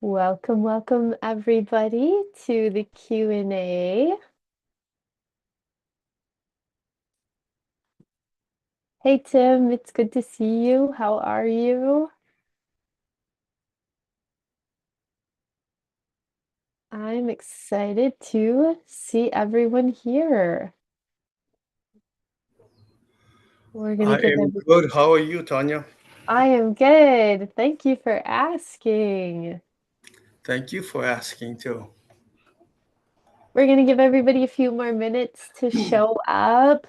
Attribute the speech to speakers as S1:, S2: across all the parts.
S1: Welcome, welcome everybody to the Q&A. Hey Tim, it's good to see you. How are you? I'm excited to see everyone here. We're gonna
S2: I
S1: give
S2: am
S1: every
S2: good. How are you, Tanya?
S1: I am good. Thank you for asking.
S2: Thank you for asking too.
S1: We're gonna give everybody a few more minutes to show up.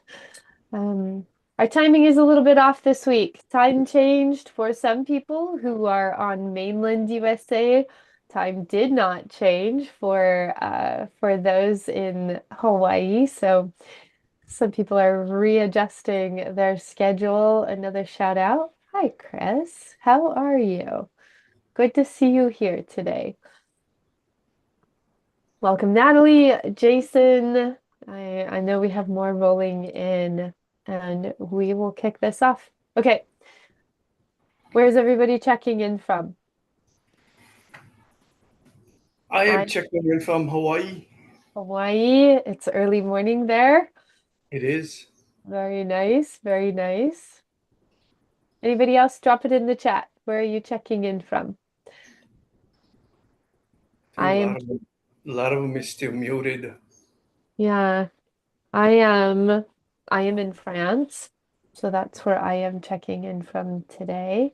S1: Um, our timing is a little bit off this week. Time changed for some people who are on mainland USA. Time did not change for those in Hawaii. So some people are readjusting their schedule. Another shout out. Hi, Chris. How are you? Good to see you here today. Welcome, Natalie, Jason. I know we have more rolling in, and we will kick this off. Okay, where's everybody checking in from?
S2: I am
S1: I
S2: checking in from Hawaii.
S1: Hawaii. It's early morning there.
S2: It is
S1: Very nice, very nice. Anybody else? Drop it in the chat. Where are you checking in from?
S2: I
S1: I
S2: think
S1: am,
S2: a lot of them is still muted.
S1: yeah, I am, I am in France. So that's where I am checking in from today.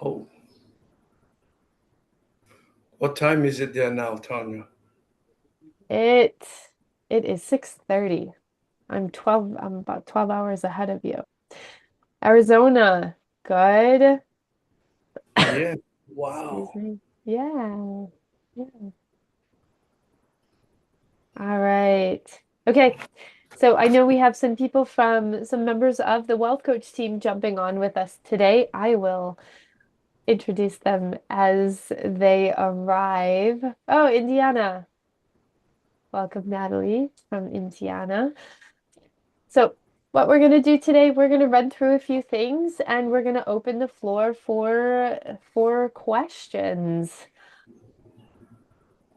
S2: Oh, what time is it there now, Tanya?
S1: It it is 6:30. I'm about 12 hours ahead of you. Arizona. Good.
S2: Yeah.
S1: Excuse
S2: Wow.
S1: me. Yeah. Yeah. All right. Okay. So I know we have some people from some members of the Wealth Coach team jumping on with us today. I will introduce them as they arrive. Oh, Indiana. Welcome, Natalie from Indiana. So, what we're going to do today, we're going to run through a few things and we're going to open the floor for questions.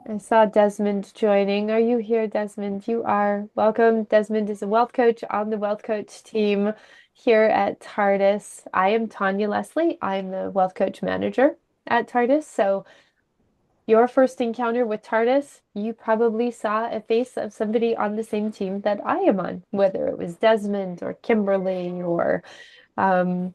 S1: I saw Desmond joining. Are you here, Desmond? You are. Welcome. Desmond is a wealth coach on the wealth coach team here at TARDIS. I am Tanya Leslie. I'm the wealth coach manager at TARDIS. So, your first encounter with TARDIS, you probably saw a face of somebody on the same team that I am on, whether it was Desmond or Kimberly or um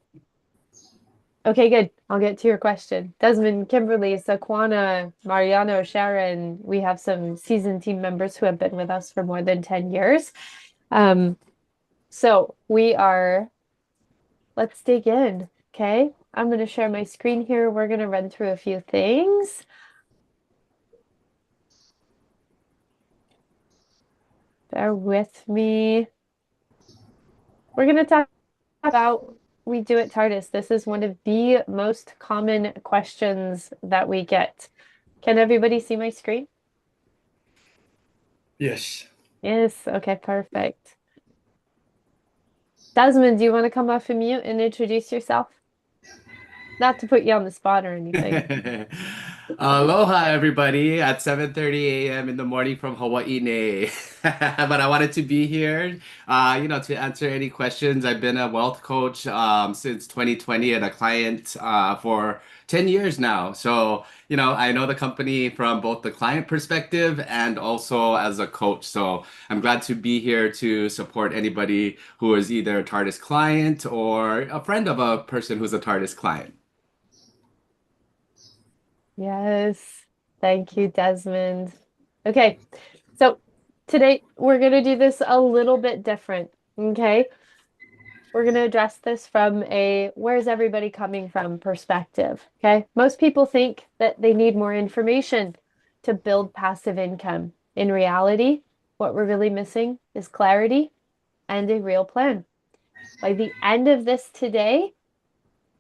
S1: okay, good. I'll get to your question. Desmond, Kimberly, Saquana, Mariano, Sharon, we have some seasoned team members who have been with us for more than 10 years. Um, so let's dig in. Okay. I'm going to share my screen here. We're going to run through a few things. Bear with me. We're going to talk about we do at TARDIS. This is one of the most common questions that we get. Can everybody see my screen?
S2: Yes.
S1: Yes. Okay, perfect. Desmond, do you want to come off of mute and introduce yourself? Not to put you on the spot or anything.
S3: Aloha, everybody, at 7:30 a.m. in the morning from Hawaii. Nei. But I wanted to be here, to answer any questions. I've been a wealth coach since 2020 and a client for 10 years now. So, I know the company from both the client perspective and also as a coach. So I'm glad to be here to support anybody who is either a TARDIS client or a friend of a person who's a TARDIS client.
S1: Yes. Thank you, Desmond. Okay. So today we're going to do this a little bit different. Okay. We're going to address this from a where's everybody coming from perspective. Okay. Most people think that they need more information to build passive income. In reality, what we're really missing is clarity and a real plan. By the end of this today,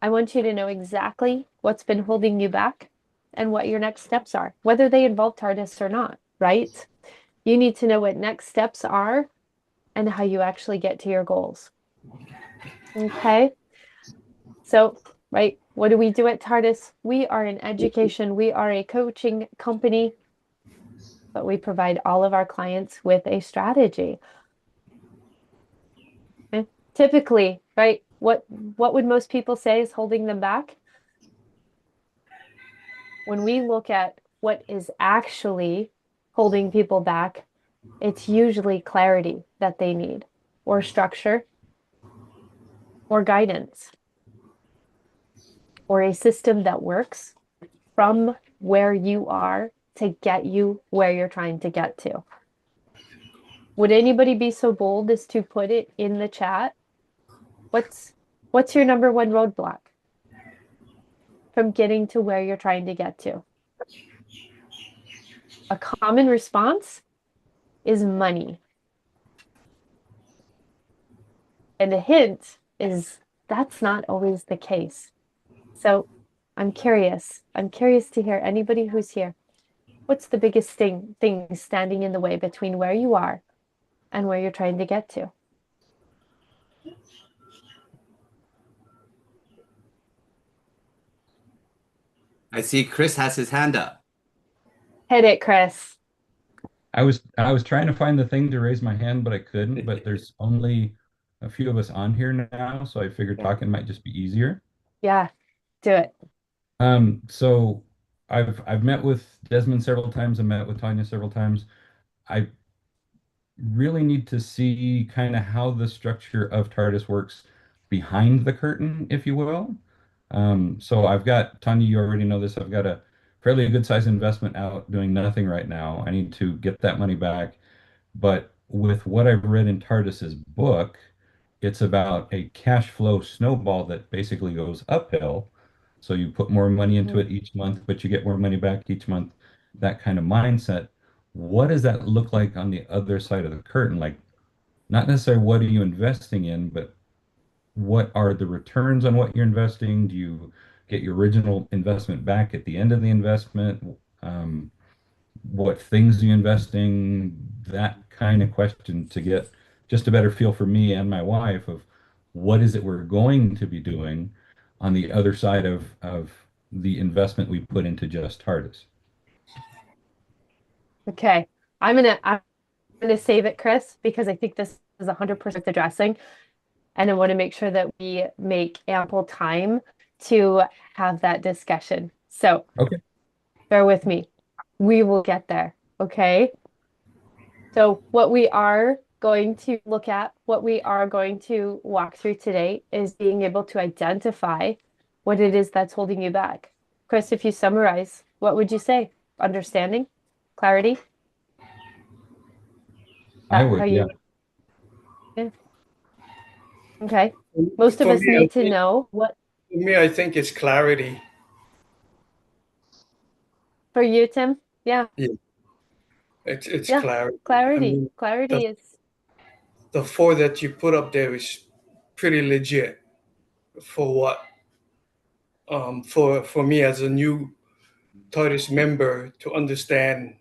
S1: I want you to know exactly what's been holding you back and what your next steps are, whether they involve TARDIS or not, right? You need to know what next steps are and how you actually get to your goals. Okay. So right? What do we do at TARDIS? We are an education, we are a coaching company, but we provide all of our clients with a strategy. Okay? Typically, right? What would most people say is holding them back? When we look at what is actually holding people back, it's usually clarity that they need, or structure, or guidance, or a system that works from where you are to get you where you're trying to get to. Would anybody be so bold as to put it in the chat? What's your number one roadblock from getting to where you're trying to get to? A common response is money. And a hint is that's not always the case. So I'm curious. I'm curious to hear anybody who's here. What's the biggest thing standing in the way between where you are and where you're trying to get to?
S3: I see Chris has his hand up.
S1: Hit it, Chris.
S4: I was trying to find the thing to raise my hand, but I couldn't. But there's only a few of us on here now, so I figured
S1: Yeah.
S4: talking might just be easier.
S1: Yeah, do it.
S4: So I've met with Desmond several times. I met with Tanya several times. I really need to see kind of how the structure of TARDIS works behind the curtain, if you will. So I've got, Tanya, you already know this. I've got a fairly good size investment out doing nothing right now. I need to get that money back. But with what I've read in Tardis's book, it's about a cash flow snowball that basically goes uphill. So you put more money into
S1: Mhm.
S4: it each month, but you get more money back each month. That kind of mindset. What does that look like on the other side of the curtain? Like, not necessarily what are you investing in, but what are the returns on what you're investing? Do you get your original investment back at the end of the investment? What things are you investing? That kind of question to get just a better feel for me and my wife of what is it we're going to be doing on the other side of the investment we put into just TARDIS.
S1: Okay. I'm gonna save it, Chris, because I think this is 100% addressing, and I want to make sure that we make ample time to have that discussion. So
S4: Okay.
S1: bear with me. We will get there. Okay. So what we are going to look at, what we are going to walk through today is being able to identify what it is that's holding you back. Chris, if you summarize, what would you say? Understanding? Clarity?
S4: I
S1: That how
S4: would, yeah.
S1: you, yeah. Okay. Most of
S2: For
S1: us
S2: me, I
S1: need to
S2: think,
S1: know what
S2: for me, I think it's clarity.
S1: for you, Tim. Yeah.
S2: Yeah, it's
S1: Yeah.
S2: clarity. I
S1: Clarity.
S2: mean,
S1: Clarity
S2: the
S1: is
S2: the four that you put up there is pretty legit for what for me as a new TARDIS member to understand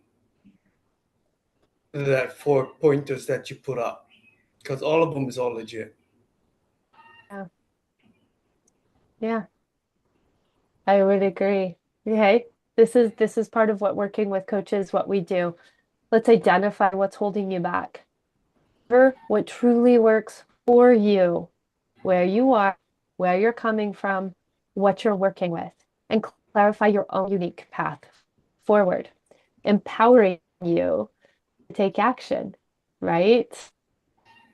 S2: that four pointers that you put up because all of them is all legit.
S1: yeah. Yeah. I would agree. Okay. This is part of what working with coaches, what we do. Let's identify what's holding you back. Remember what truly works for you, where you are, where you're coming from, what you're working with, and clarify your own unique path forward, empowering you to take action, right?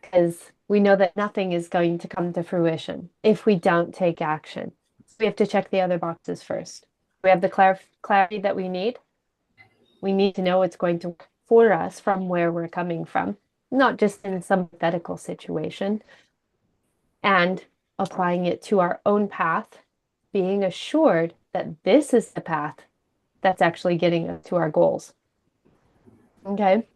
S1: Because we know that nothing is going to come to fruition if we don't take action. So we have to check the other boxes first. We have the clarity that we need. We need to know what's going to work for us from where we're coming from, not just in some hypothetical situation, and applying it to our own path, being assured that this is the path that's actually getting us to our goals. Okay.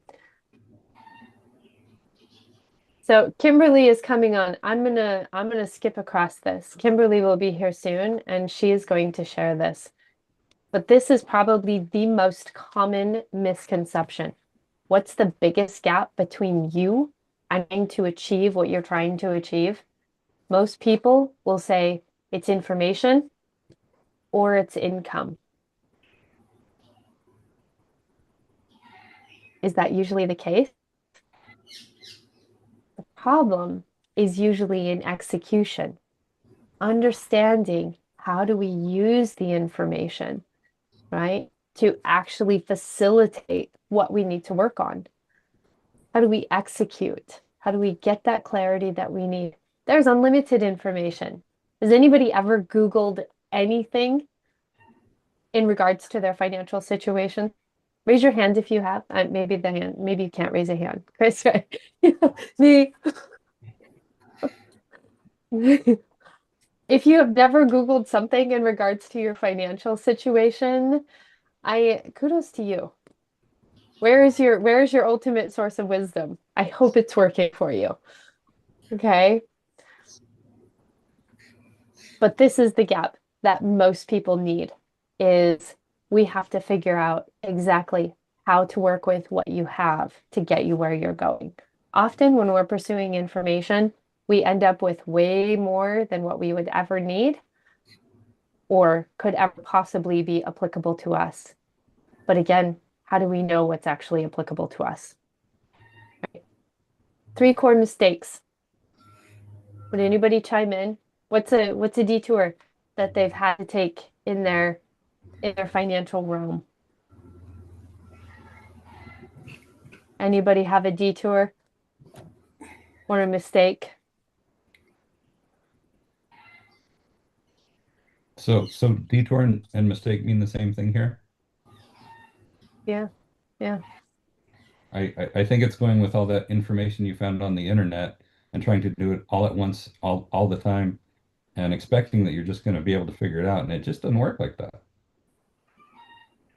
S1: So Kimberly is coming on. I'm gonna skip across this. Kimberly will be here soon, and she is going to share this. But this is probably the most common misconception. What's the biggest gap between you and trying to achieve what you're trying to achieve? Most people will say it's information or it's income. Is that usually the case? The problem is usually in execution, understanding how do we use the information, right, to actually facilitate what we need to work on. How do we execute? How do we get that clarity that we need? There's unlimited information. Has anybody ever Googled anything in regards to their financial situation? Raise your hand if you have. Maybe the hand, maybe you can't raise a hand. Chris, right? Me. If you have never Googled something in regards to your financial situation, I kudos to you. Where is your ultimate source of wisdom? I hope it's working for you. Okay. But this is the gap that most people need is we have to figure out exactly how to work with what you have to get you where you're going. Often when we're pursuing information, we end up with way more than what we would ever need or could ever possibly be applicable to us. But again, how do we know what's actually applicable to us? Right. 3 core mistakes. Would anybody chime in? What's a detour that they've had to take in their financial realm? Anybody have a detour or a mistake?
S4: So detour and mistake mean the same thing here.
S1: Yeah. Yeah.
S4: I think it's going with all that information you found on the internet and trying to do it all at once, all the time, and expecting that you're just going to be able to figure it out. And it just doesn't work like that.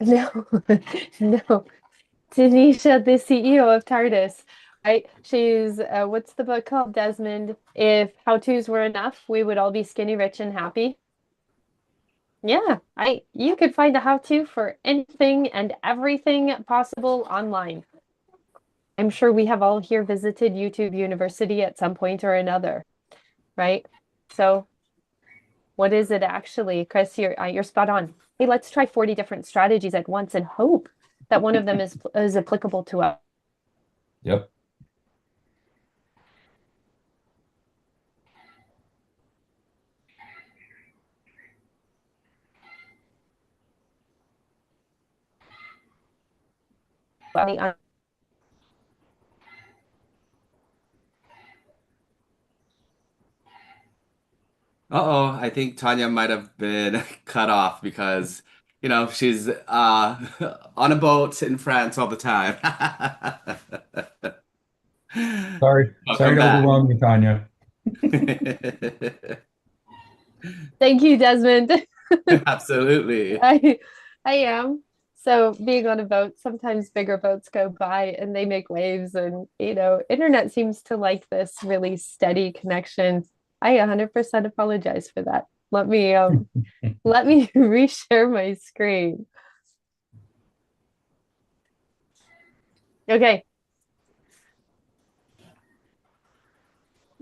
S1: No. No. Tanisha, the CEO of TARDIS, right? She's what's the book called, Desmond? If how-tos were enough, we would all be skinny, rich, and happy. Yeah, you could find a how-to for anything and everything possible online. I'm sure we have all here visited YouTube University at some point or another, right? So what is it actually? Chris, you're spot on. Hey, let's try 40 different strategies at once and hope that one of them is applicable to us.
S4: Yep.
S3: Uh-oh, I think Tanya might have been cut off because, she's on a boat in France all the time.
S4: Sorry
S3: Welcome
S4: to
S3: back.
S4: overwhelm you, Tanya.
S1: Thank you, Desmond.
S3: Absolutely.
S1: I I am. So being on a boat, sometimes bigger boats go by and they make waves and internet seems to like this really steady connection. I 100% apologize for that. Let me reshare my screen. Okay.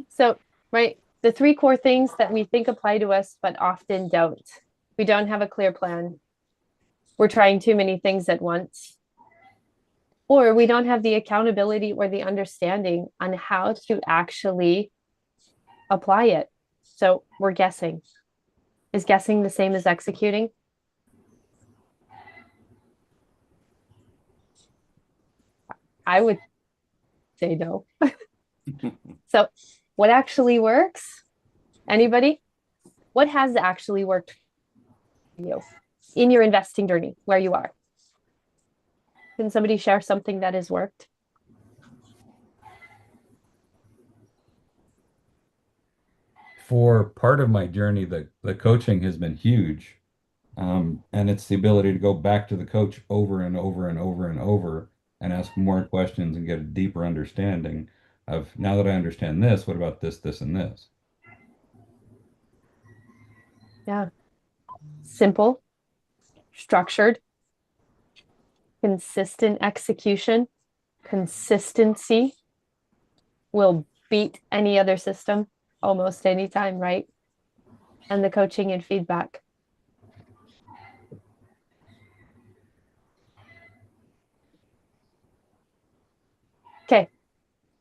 S1: So, right, the 3 core things that we think apply to us but often don't. We don't have a clear plan. We're trying too many things at once. Or we don't have the accountability or the understanding on how to actually apply it. So we're guessing. Is guessing the same as executing? I would say no. So what actually works? Anybody? What has actually worked for you in your investing journey where you are? Can somebody share something that has worked?
S4: For part of my journey, the coaching has been huge. And it's the ability to go back to the coach over and over and over and over and ask more questions and get a deeper understanding of now that I understand this, what about this, this, and this?
S1: Yeah. Simple, structured, consistent execution, consistency will beat any other system almost any time, right? And the coaching and feedback.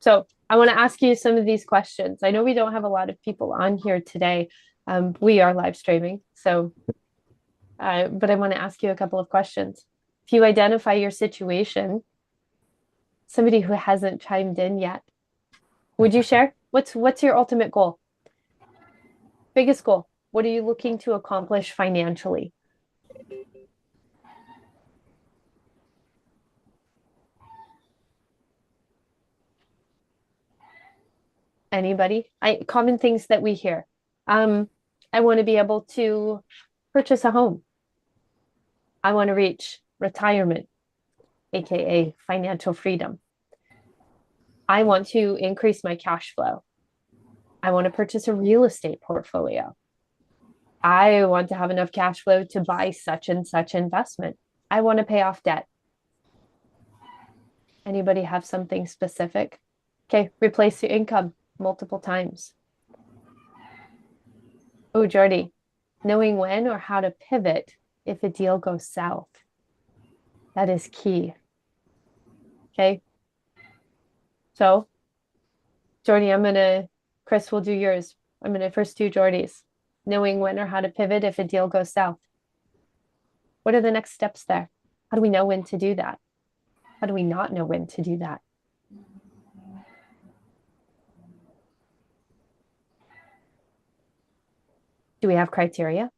S1: So I want to ask you some of these questions. I know we don't have a lot of people on here today. We are live streaming, so but I want to ask you a couple of questions. If you identify your situation, somebody who hasn't chimed in yet, would you share? What's your ultimate goal? Biggest goal? What are you looking to accomplish financially? Anybody? Common things that we hear. I want to be able to purchase a home. I want to reach retirement, aka financial freedom. I want to increase my cash flow. I want to purchase a real estate portfolio. I want to have enough cash flow to buy such and such investment. I want to pay off debt. Anybody have something specific? Okay, replace your income multiple times. Oh, Jordy, knowing when or how to pivot if a deal goes south. That is key. Okay. So, Jordy, Chris will do yours. I'm going to first do Jordy's. Knowing when or how to pivot if a deal goes south. What are the next steps there? How do we know when to do that? How do we not know when to do that? Do we have criteria?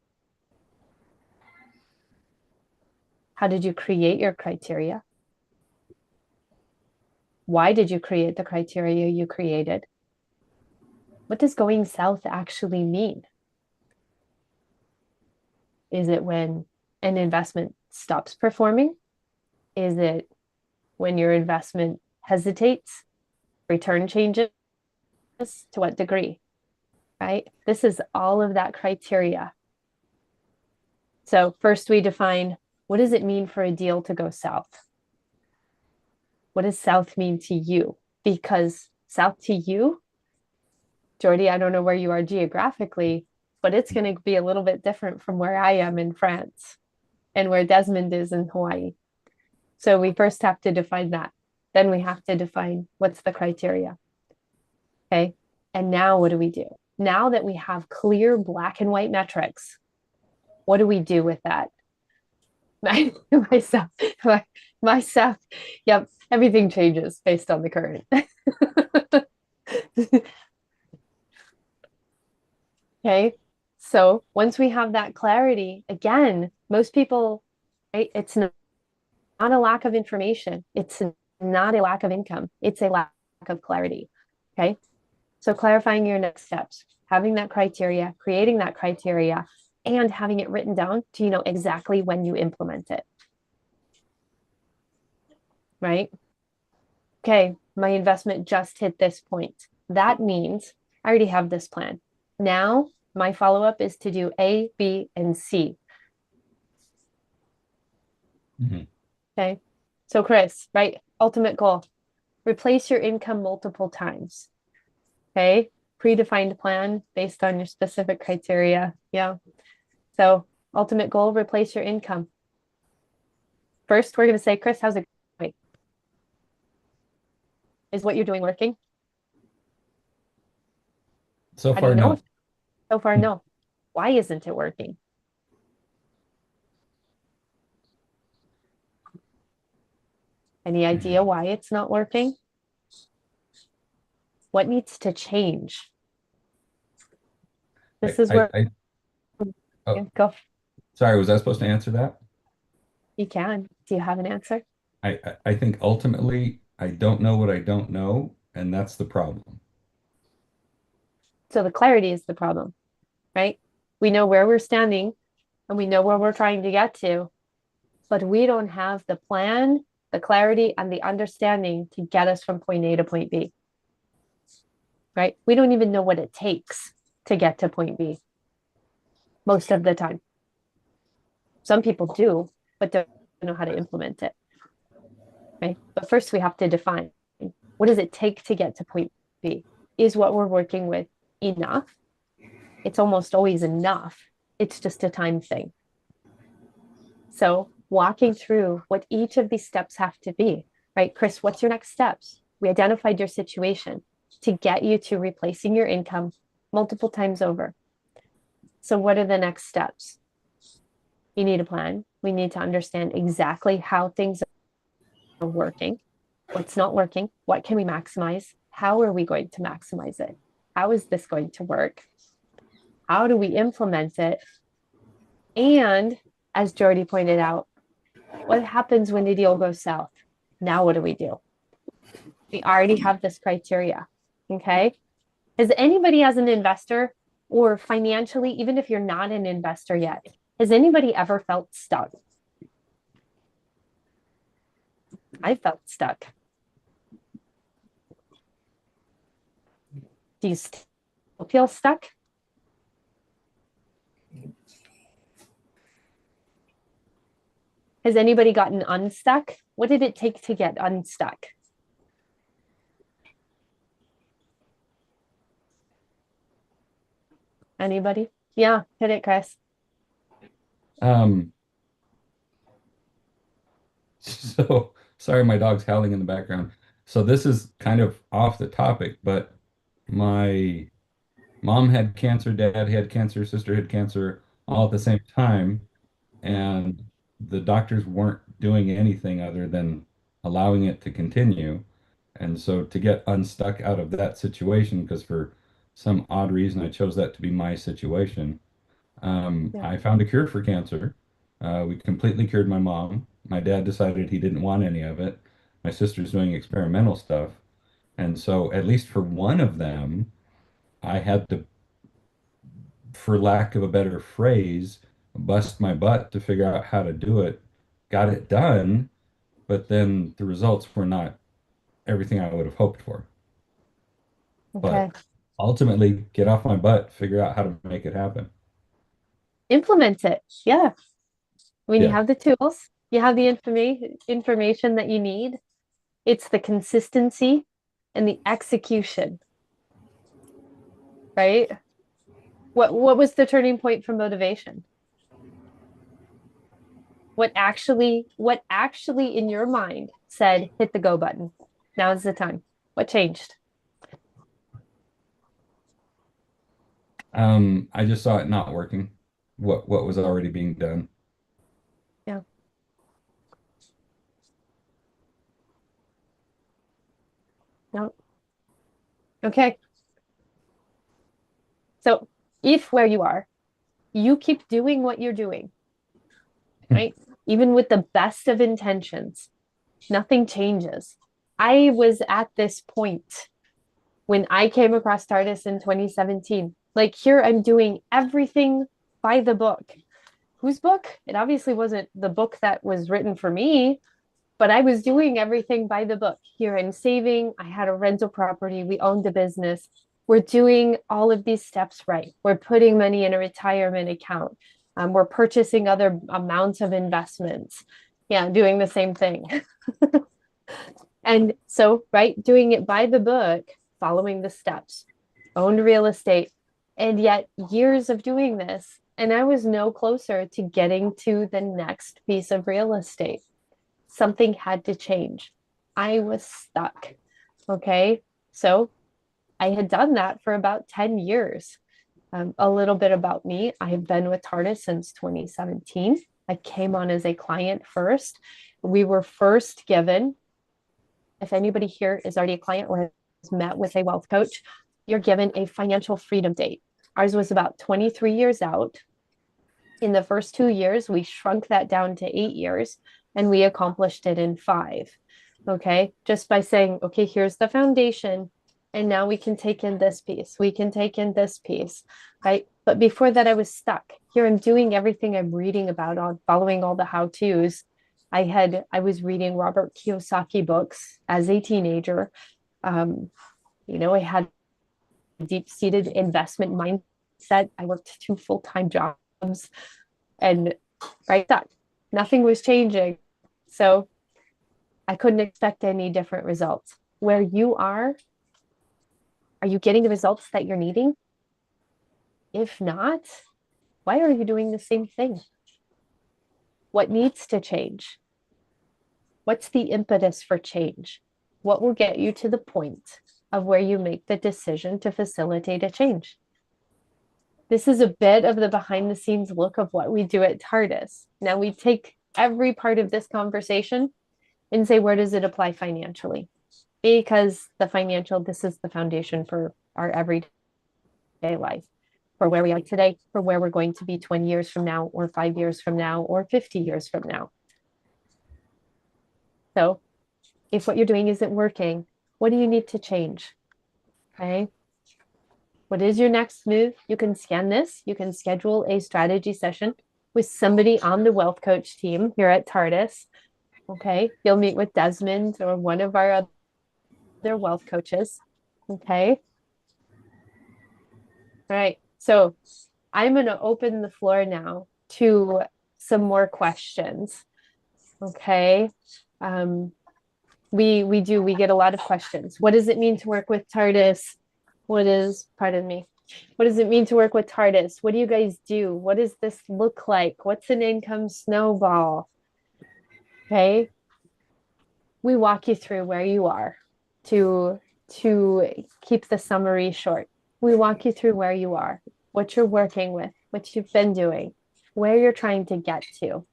S1: How did you create your criteria? Why did you create the criteria you created? What does going south actually mean? Is it when an investment stops performing? Is it when your investment hesitates? Return changes? To what degree? Right? This is all of that criteria. So first we define, what does it mean for a deal to go south? What does south mean to you? Because south to you, Jordy, I don't know where you are geographically, but it's going to be a little bit different from where I am in France and where Desmond is in Hawaii. So we first have to define that. Then we have to define what's the criteria. Okay. And now what do we do? Now that we have clear black and white metrics, what do we do with that? myself, myself, yep, everything changes based on the current. Okay, so once we have that clarity, again, most people, right, it's not a lack of information. It's not a lack of income. It's a lack of clarity. Okay, so clarifying your next steps, having that criteria, creating that criteria, and having it written down so you know exactly when you implement it. Right? Okay, my investment just hit this point. That means I already have this plan. Now, my follow-up is to do A, B, and C. Okay, so Chris, right? Ultimate goal, replace your income multiple times. Okay, predefined plan based on your specific criteria. Yeah. So ultimate goal, replace your income. First, we're going to say, Chris, how's it going? Is what you're doing working?
S4: So
S1: How do
S4: far,
S1: you know?
S4: no.
S1: So far, no. Why isn't it working? Any idea why it's not working? What needs to change? This is where
S4: Oh,
S1: go.
S4: sorry, was I supposed to answer that?
S1: You can. Do you have an answer?
S4: I think ultimately I don't know what I don't know, and that's the problem.
S1: So the clarity is the problem, right? We know where we're standing and we know where we're trying to get to, but we don't have the plan, the clarity, and the understanding to get us from point A to point B, right? We don't even know what it takes to get to point B most of the time. Some people do, but don't know how to implement it, right? But first we have to define, what does it take to get to point B? Is what we're working with enough? It's almost always enough. It's just a time thing. So walking through what each of these steps have to be, right? Chris, what's your next steps? We identified your situation to get you to replacing your income multiple times over. So what are the next steps? You need a plan. We need to understand exactly how things are working, what's not working, what can we maximize, how are we going to maximize it? How is this going to work? How do we implement it? And as Jordy pointed out, what happens when the deal goes south? Now what do we do? We already have this criteria. Okay. Has anybody as an investor or financially, even if you're not an investor yet, has anybody ever felt stuck? I felt stuck. Do you still feel stuck? Has anybody gotten unstuck? What did it take to get unstuck? Anybody? Yeah, hit it, Chris.
S4: Um, so sorry, my dog's howling in the background. So this is kind of off the topic, but my mom had cancer, dad had cancer, sister had cancer all at the same time, and the doctors weren't doing anything other than allowing it to continue. And so to get unstuck out of that situation, because for some odd reason I chose that to be my situation,
S1: Yeah.
S4: I found a cure for cancer. We completely cured my mom. My dad decided he didn't want any of it. My sister's doing experimental stuff. And so, at least for one of them, I had to, for lack of a better phrase, bust my butt to figure out how to do it. Got it done, but then the results were not everything I would have hoped for.
S1: Okay.
S4: But ultimately, get off my butt, figure out how to make it happen.
S1: Implement it. Yeah. When you
S4: Yeah.
S1: have the tools, you have the information that you need. It's the consistency and the execution, right? What was the turning point for motivation? What actually in your mind said hit the go button? Now's the time. What changed?
S4: I just saw it not working. What was already being done.
S1: Yeah. No. Okay. So if where you are, you keep doing what you're doing, right? Even with the best of intentions, nothing changes. I was at this point when I came across TARDIS in 2017. Like here, I'm doing everything by the book. Whose book? It obviously wasn't the book that was written for me, but I was doing everything by the book. Here I'm saving. I had a rental property. We owned a business. We're doing all of these steps right. We're putting money in a retirement account. We're purchasing other amounts of investments. Yeah, doing the same thing. And so, right, doing it by the book, following the steps, owned real estate, and yet years of doing this. And I was no closer to getting to the next piece of real estate. Something had to change. I was stuck. Okay. So I had done that for about 10 years. A little bit about me. I have been with TARDIS since 2017. I came on as a client first. We were first given, if anybody here is already a client or has met with a wealth coach, you're given a financial freedom date. Ours was about 23 years out. In the first 2 years, we shrunk that down to 8 years and we accomplished it in 5. Okay. Just by saying, okay, here's the foundation. And now we can take in this piece. We can take in this piece. Right. But before that, I was stuck. Here I'm doing everything I'm reading about on following all the how-tos. I was reading Robert Kiyosaki books as a teenager. I had a deep-seated investment mindset. I worked 2 full-time jobs and right that nothing was changing. So I couldn't expect any different results. Where you are you getting the results that you're needing? If not, why are you doing the same thing? What needs to change? What's the impetus for change? what will get you to the point of where you make the decision to facilitate a change. This is a bit of the behind the scenes look of what we do at TARDIS. Now we take every part of this conversation and say, where does it apply financially? Because this is the foundation for our everyday life, for where we are today, for where we're going to be 20 years from now, or 5 years from now, or 50 years from now. So if what you're doing isn't working, what do you need to change? Okay. What is your next move? You can scan this. You can schedule a strategy session with somebody on the wealth coach team here at TARDIS. Okay. You'll meet with Desmond or one of our other wealth coaches. Okay. All right. So I'm going to open the floor now to some more questions. Okay. We get a lot of questions. What does it mean to work with TARDIS? Pardon me. What does it mean to work with TARDIS? What do you guys do? What does this look like? What's an income snowball? Okay. We walk you through where you are to keep the summary short. We walk you through where you are, what you're working with, what you've been doing, where you're trying to get to,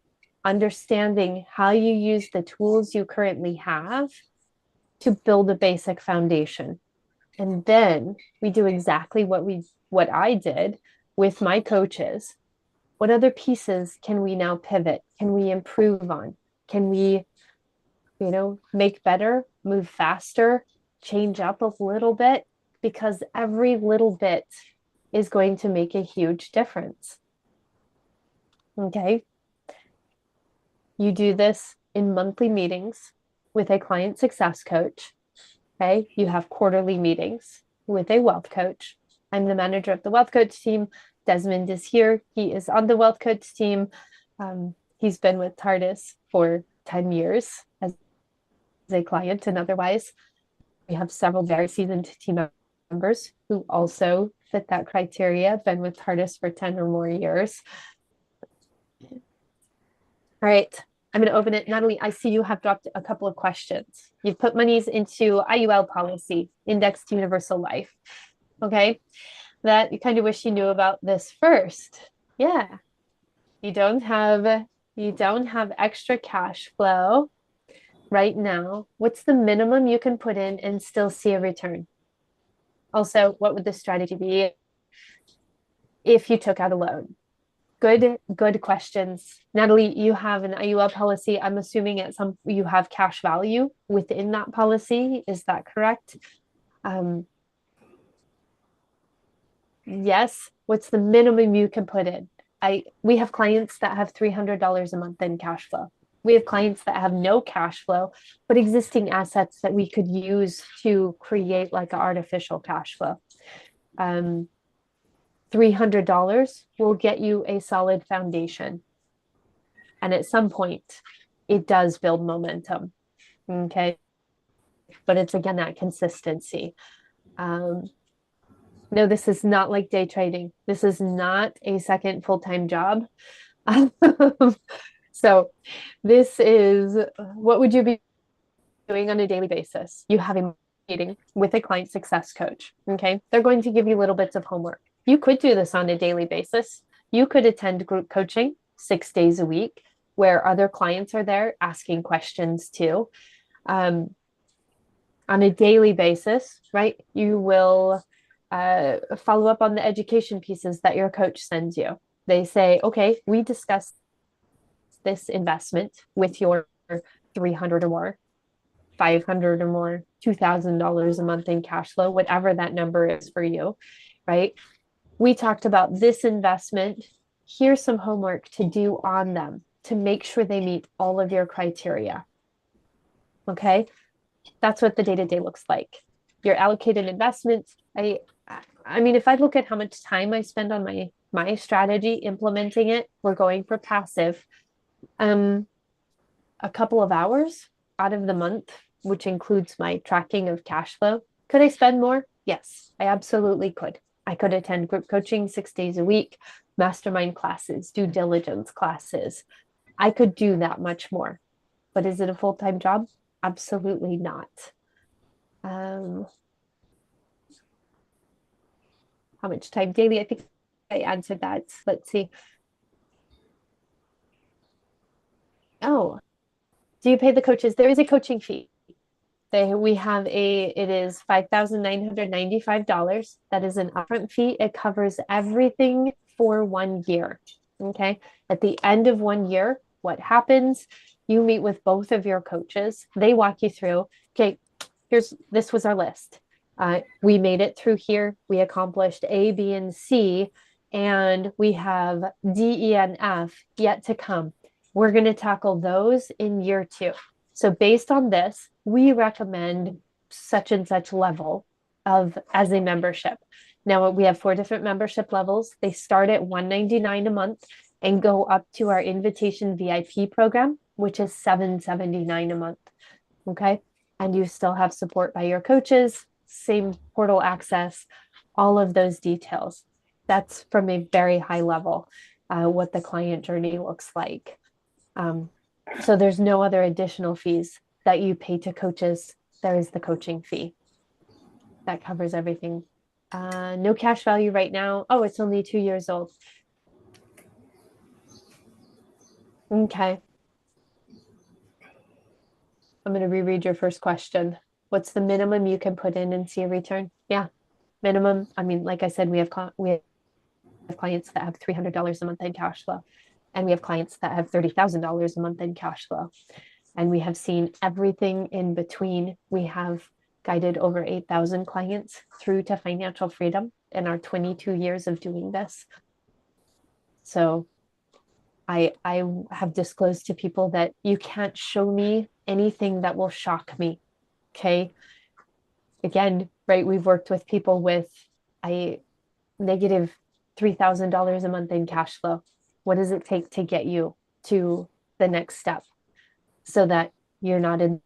S1: understanding how you use the tools you currently have to build a basic foundation. And then we do exactly what I did with my coaches. What other pieces can we now pivot? Can we improve on? Can we, make better, move faster, change up a little bit? Because every little bit is going to make a huge difference. Okay. You do this in monthly meetings with a client success coach. Okay. You have quarterly meetings with a wealth coach. I'm the manager of the wealth coach team. Desmond is here. He is on the wealth coach team. He's been with TARDIS for 10 years as a client and otherwise. We have several very seasoned team members who also fit that criteria, been with TARDIS for 10 or more years. All right, I'm going to open it. Natalie, I see you have dropped a couple of questions. You've put monies into IUL policy, indexed universal life. Okay, that you kind of wish you knew about this first. Yeah, you don't have extra cash flow right now. What's the minimum you can put in and still see a return? Also, what would the strategy be if you took out a loan? Good questions. Natalie, you have an IUL policy. I'm assuming you have cash value within that policy. Is that correct? Yes. What's the minimum you can put in? We have clients that have $300 a month in cash flow. We have clients that have no cash flow, but existing assets that we could use to create like an artificial cash flow. $300 will get you a solid foundation. And at some point, it does build momentum. Okay. But it's again that consistency. No, this is not like day trading. This is not a second full-time job. So this is what would you be doing on a daily basis? You have a meeting with a client success coach. Okay. They're going to give you little bits of homework. You could do this on a daily basis. You could attend group coaching 6 days a week where other clients are there asking questions too. On a daily basis, right? You will follow up on the education pieces that your coach sends you. They say, okay, we discussed this investment with your 300 or more, 500 or more, $2,000 a month in cash flow, whatever that number is for you, right? We talked about this investment. Here's some homework to do on them to make sure they meet all of your criteria. Okay. That's what the day-to-day looks like. Your allocated investments. I mean, if I look at how much time I spend on my strategy implementing it, we're going for passive. A couple of hours out of the month, which includes my tracking of cash flow. Could I spend more? Yes, I absolutely could. I could attend group coaching 6 days a week, mastermind classes, due diligence classes. I could do that much more. But is it a full-time job? Absolutely not. How much time daily? I think I answered that. Let's see. Oh, do you pay the coaches? There is a coaching fee. It is $5,995. That is an upfront fee. It covers everything for 1 year. Okay. At the end of 1 year, what happens? You meet with both of your coaches. They walk you through, okay, this was our list. We made it through here. We accomplished A, B, and C, and we have D, E, and F yet to come. We're going to tackle those in year 2. So based on this, we recommend such and such level as a membership. Now we have 4 different membership levels. They start at $199 a month and go up to our invitation VIP program, which is $779 a month. Okay. And you still have support by your coaches, same portal access, all of those details. That's from a very high level, what the client journey looks like. So there's no other additional fees that you pay to coaches. There is the coaching fee that covers everything. No cash value right now. Oh, it's only 2 years old. Okay. I'm going to reread your first question. What's the minimum you can put in and see a return? Yeah, minimum. I mean, like I said, we have clients that have $300 a month in cash flow, and we have clients that have $30,000 a month in cash flow. And we have seen everything in between. We have guided over 8,000 clients through to financial freedom in our 22 years of doing this. So I have disclosed to people that you can't show me anything that will shock me. Okay. Again, right, we've worked with people with a negative $3,000 a month in cash flow. What does it take to get you to the next step so that you're not in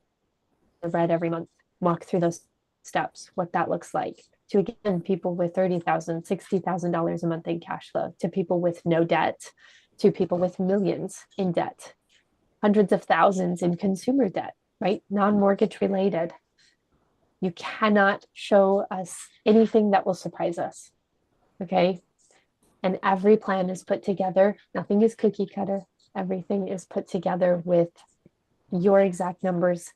S1: the red every month? Walk through those steps, what that looks like. To again, people with $30,000, $60,000 a month in cash flow, to people with no debt, to people with millions in debt, hundreds of thousands in consumer debt, right? Non-mortgage related. You cannot show us anything that will surprise us. Okay. And every plan is put together. Nothing is cookie cutter. Everything is put together with your exact numbers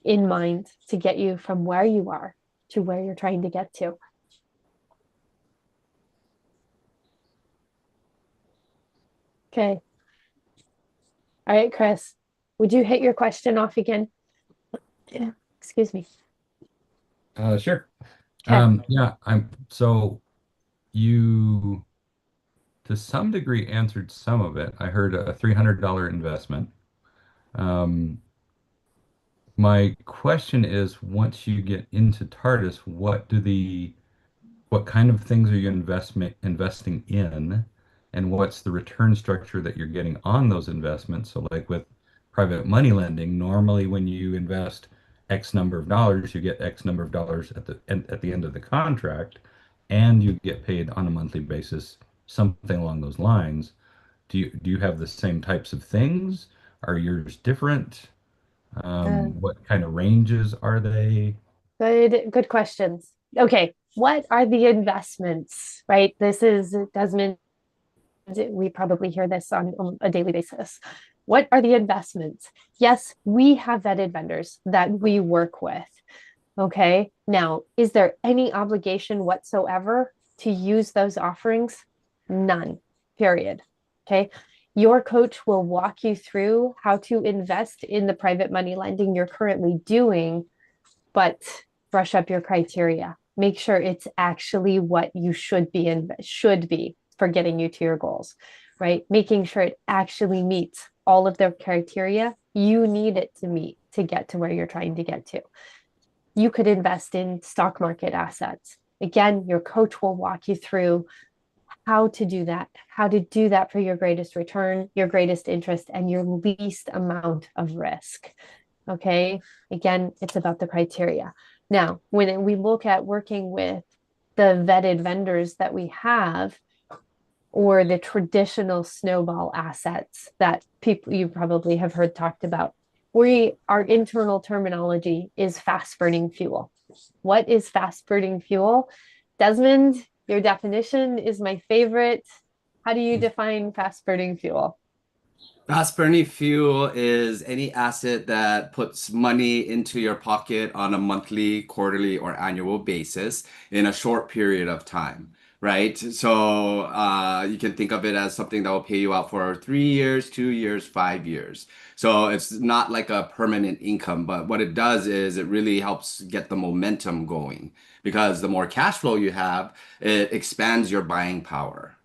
S1: in mind to get you from where you are to where you're trying to get to. Okay. All right, Chris, would you hit your question off again? Yeah. Excuse me.
S4: Sure.
S1: Okay.
S4: Yeah, so you to some degree answered some of it. I heard a $300 investment. Um, my question is, once you get into TARDIS, what kind of things are you investing in, and what's the return structure that you're getting on those investments? So, like with private money lending, normally when you invest X number of dollars, you get X number of dollars at the end of the contract, and you get paid on a monthly basis, something along those lines. Do you have the same types of things? Are yours different?
S1: Uh,
S4: What kind of ranges are they?
S1: good questions. Okay. What are the investments, right? This is Desmond. We probably hear this on a daily basis. What are the investments? Yes, we have vetted vendors that we work with. Okay. Now, is there any obligation whatsoever to use those offerings? None, period. Okay. Your coach will walk you through how to invest in the private money lending you're currently doing, but brush up your criteria. Make sure it's actually what you should be and should be for getting you to your goals, right? Making sure it actually meets all of the criteria you need it to meet to get to where you're trying to get to. You could invest in stock market assets. Again, your coach will walk you through how to do that for your greatest return, your greatest interest, and your least amount of risk. Okay. Again, it's about the criteria. Now, when we look at working with the vetted vendors that we have, or the traditional snowball assets that people you probably have heard talked about, our internal terminology is fast burning fuel. What is fast burning fuel? Desmond, your definition is my favorite. How do you define fast burning fuel?
S3: Fast burning fuel is any asset that puts money into your pocket on a monthly, quarterly, or annual basis in a short period of time, right? So you can think of it as something that will pay you out for 3 years, 2 years, 5 years. So it's not like a permanent income, but what it does is it really helps get the momentum going because the more cash flow you have, it expands your buying power.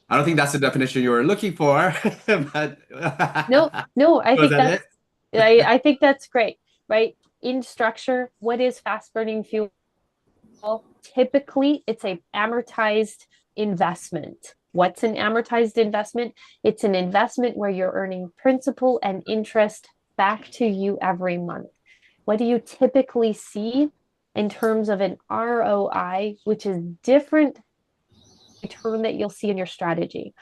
S3: I don't think that's the definition you were looking for, but
S1: No, no, I
S3: was
S1: think
S3: that it?
S1: I think that's great, right? In structure, what is fast burning fuel? Typically, it's a amortized investment. What's an amortized investment? It's an investment where you're earning principal and interest back to you every month. What do you typically see in terms of an ROI, which is different return that you'll see in your strategy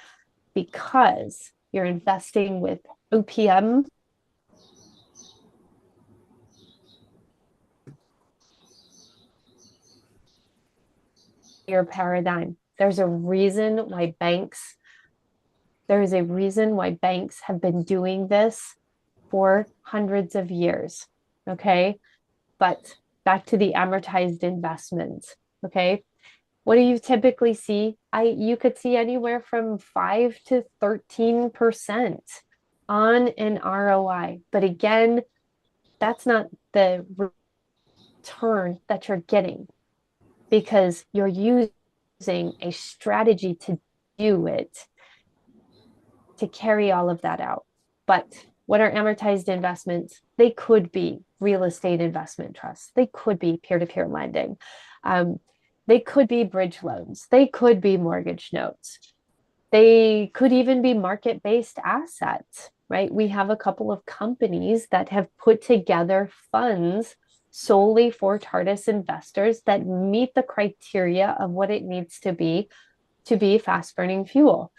S1: because you're investing with OPM, your paradigm. There is a reason why banks have been doing this for hundreds of years. Okay. But back to the amortized investments. Okay. What do you typically see? You could see anywhere from 5 to 13% on an ROI. But again, that's not the return that you're getting because you're using a strategy to do it to carry all of that out. But what are amortized investments? They could be real estate investment trusts. They could be peer-to-peer lending. They could be bridge loans. They could be mortgage notes. They could even be market-based assets, right? We have a couple of companies that have put together funds solely for TARDIS investors that meet the criteria of what it needs to be fast burning fuel.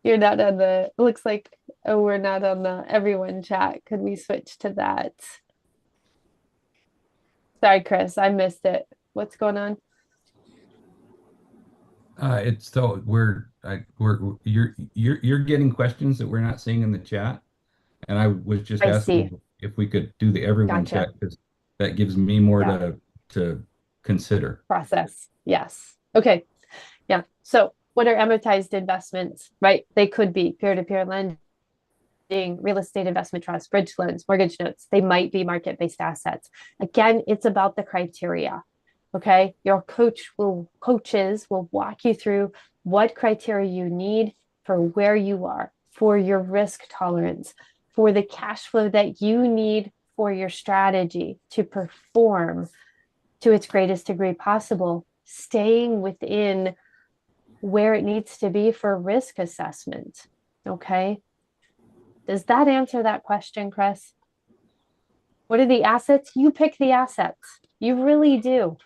S1: You're not on the, looks like, oh, we're not on the everyone chat. Could we switch to that? Sorry, Chris, I missed it. What's going on?
S4: It's so you're getting questions that we're not seeing in the chat, and I was just
S1: I see.
S4: asking if we could do the everyone
S1: Gotcha.
S4: chat because that gives me more
S1: Yeah.
S4: to consider.
S1: Process. Yes. Okay. Yeah. So what are amortized investments, right? They could be peer-to-peer lending, real estate investment trusts, bridge loans, mortgage notes. They might be market-based assets. Again, it's about the criteria. Okay. Your coaches will walk you through what criteria you need for where you are, for your risk tolerance, for the cash flow that you need for your strategy to perform to its greatest degree possible, staying within where it needs to be for risk assessment. Okay. Does that answer that question, Chris? What are the assets? You pick the assets. You really do.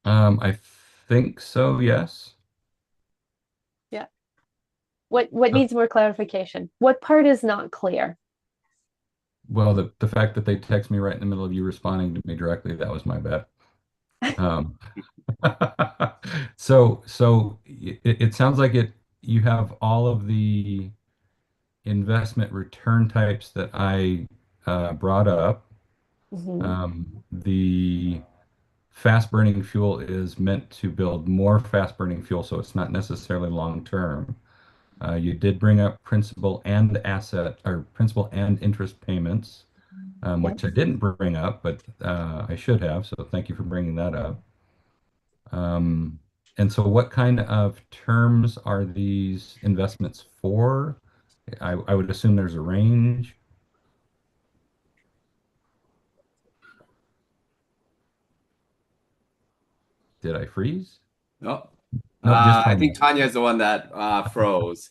S4: I think so, yes.
S1: Yeah. What
S4: Uh,
S1: needs more clarification? What part is not clear?
S4: Well, the fact that they text me right in the middle of you responding to me directly, that was my bad. Um, so it sounds like you have all of the investment return types that I brought up.
S1: Mhm.
S4: The fast burning fuel is meant to build more fast burning fuel, so it's not necessarily long term. You did bring up principal and asset or principal and interest payments, which I
S1: Yes.
S4: didn't bring up, but I should have. So thank you for bringing that up. Um, and so what kind of terms are these investments for? I would assume there's a range. Did I freeze?
S3: No.
S4: Nope, just
S3: I
S4: Tanya.
S3: think Tanya is the one that froze.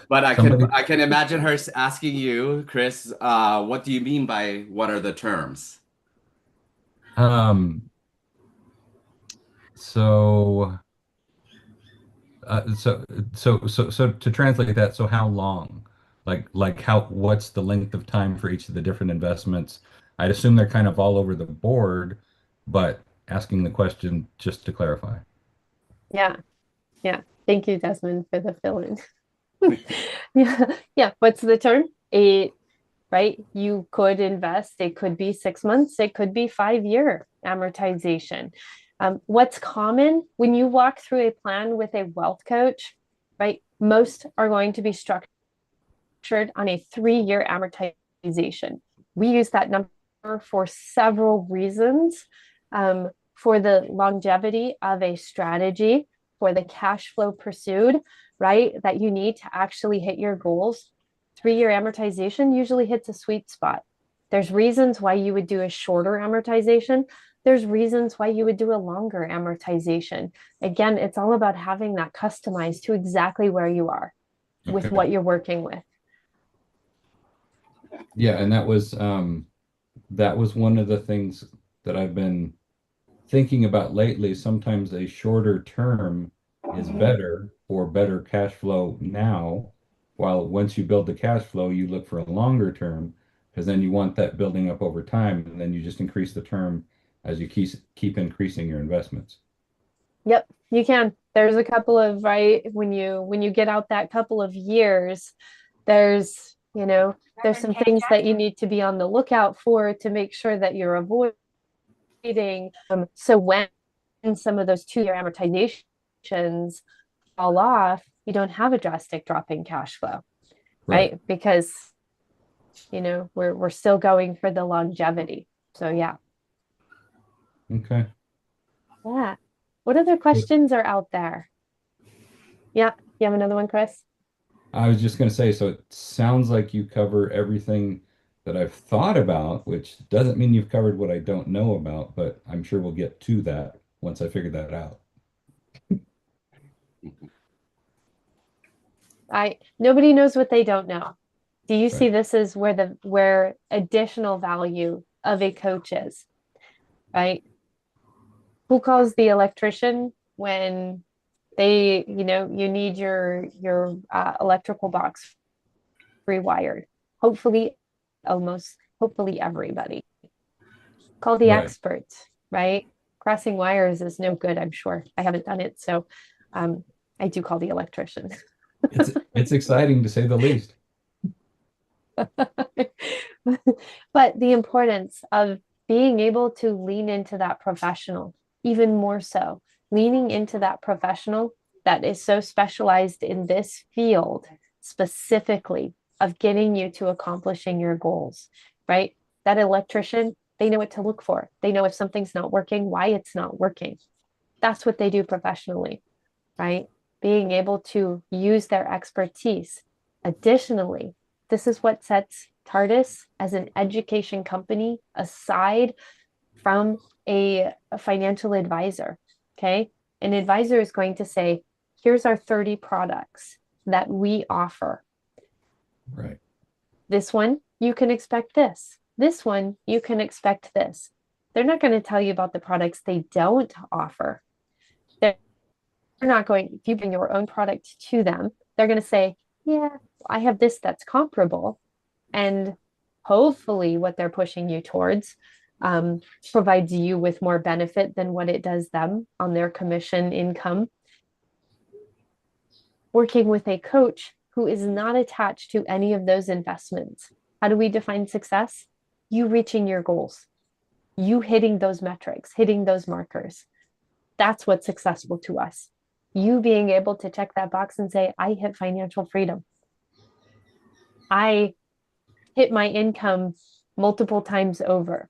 S3: But
S4: Somebody,
S3: I can imagine her asking you, Chris, what do you mean by what are the terms?
S4: um, so So to translate that, so how long? What's the length of time for each of the different investments? I'd assume they're kind of all over the board, but asking the question just to clarify.
S1: Yeah, yeah. Thank you, Desmond, for the fill-in. Yeah, yeah. What's the term? Right? You could invest, it could be 6 months, it could be 5-year amortization. What's common when you walk through a plan with a wealth coach, right? Most are going to be structured on a 3-year amortization. We use that number for several reasons, for the longevity of a strategy, for the cash flow pursued, right? That you need to actually hit your goals. 3-year amortization usually hits a sweet spot. There's reasons why you would do a shorter amortization. There's reasons why you would do a longer amortization. Again, it's all about having that customized to exactly where you are with
S4: Okay.
S1: what you're working with.
S4: Yeah, and that was one of the things that I've been thinking about lately. Sometimes a shorter term is better for better cash flow now, while once you build the cash flow, you look for a longer term because then you want that building up over time, and then you just increase the term as you keep increasing your investments.
S1: Yep, you can. There's a couple of, right, when you get out that couple of years, there's, there's some things that you need to be on the lookout for to make sure that you're avoiding. So when some of those 2-year amortizations fall off, you don't have a drastic drop in cash flow,
S4: Right.
S1: right? Because, we're still going for the longevity. So yeah.
S4: Okay.
S1: Yeah. What other questions are out there? Yeah. You have another one, Chris?
S4: I was just going to say, so it sounds like you cover everything that I've thought about, which doesn't mean you've covered what I don't know about, but I'm sure we'll get to that once I figure that out.
S1: Nobody knows what they don't know. Do you see
S4: Right.
S1: this as where additional value of a coach is, right? Who calls the electrician when you need your electrical box rewired? Hopefully, hopefully everybody. Call the
S4: Right.
S1: experts, right? Crossing wires is no good, I'm sure. I haven't done it, so um, I do call the electrician.
S4: It's exciting to say the least.
S1: But the importance of being able to lean into that professional, even more so, leaning into that professional that is so specialized in this field, specifically of getting you to accomplishing your goals, right? That electrician, they know what to look for. They know if something's not working, why it's not working. That's what they do professionally, right? Being able to use their expertise. Additionally, this is what sets TARDIS as an education company aside from a financial advisor. Okay. An advisor is going to say, here's our 30 products that we offer.
S4: Right.
S1: This one, you can expect this. This one, you can expect this. They're not going to tell you about the products they don't offer. They're not going, if you bring your own product to them, they're going to say, yeah, I have this that's comparable. And hopefully, what they're pushing you towards provides you with more benefit than what it does them on their commission income. Working with a coach who is not attached to any of those investments. How do we define success? You reaching your goals, you hitting those metrics, hitting those markers. That's what's successful to us. You being able to check that box and say, I hit financial freedom. I hit my income multiple times over.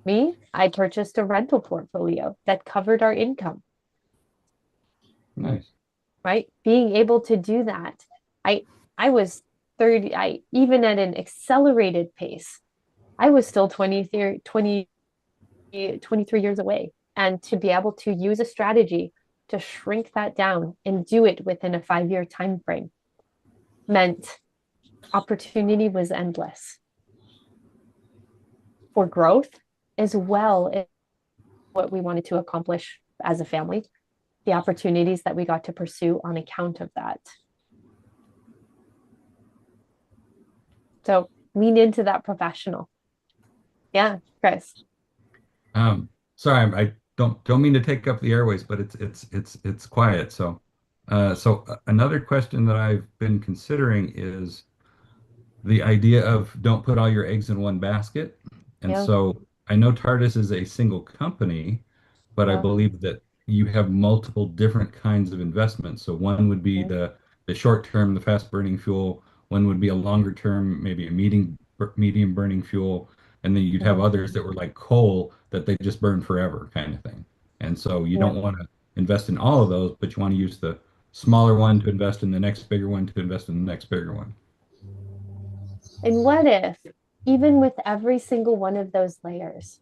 S1: Me, I purchased a rental portfolio that covered our income,
S4: Nice.
S1: right? Being able to do that. I I was 30, even at an accelerated pace, I was still 23 years away. And to be able to use a strategy to shrink that down and do it within a 5-year time frame meant opportunity was endless for growth as well as what we wanted to accomplish as a family. the opportunities that we got to pursue on account of that. So lean into that professional. Yeah, Chris.
S4: Sorry, I don't mean to take up the airways, but it's quiet. So, another question that I've been considering is the idea of don't put all your eggs in one basket. And
S1: Yeah,
S4: so I know TARDIS is a single company, but I
S1: yeah,
S4: believe that you have multiple different kinds of investments. So one would be
S1: yeah,
S4: the short term, the fast burning fuel. One would be a longer term, maybe a medium burning fuel. And then you'd have
S1: mhm,
S4: others that were like coal that they just burn forever kind of thing. And so you
S1: yeah.
S4: don't want to invest in all of those, but you want to use the smaller one to invest in the next bigger one to invest in the next bigger one.
S1: And what if, even with every single one of those layers,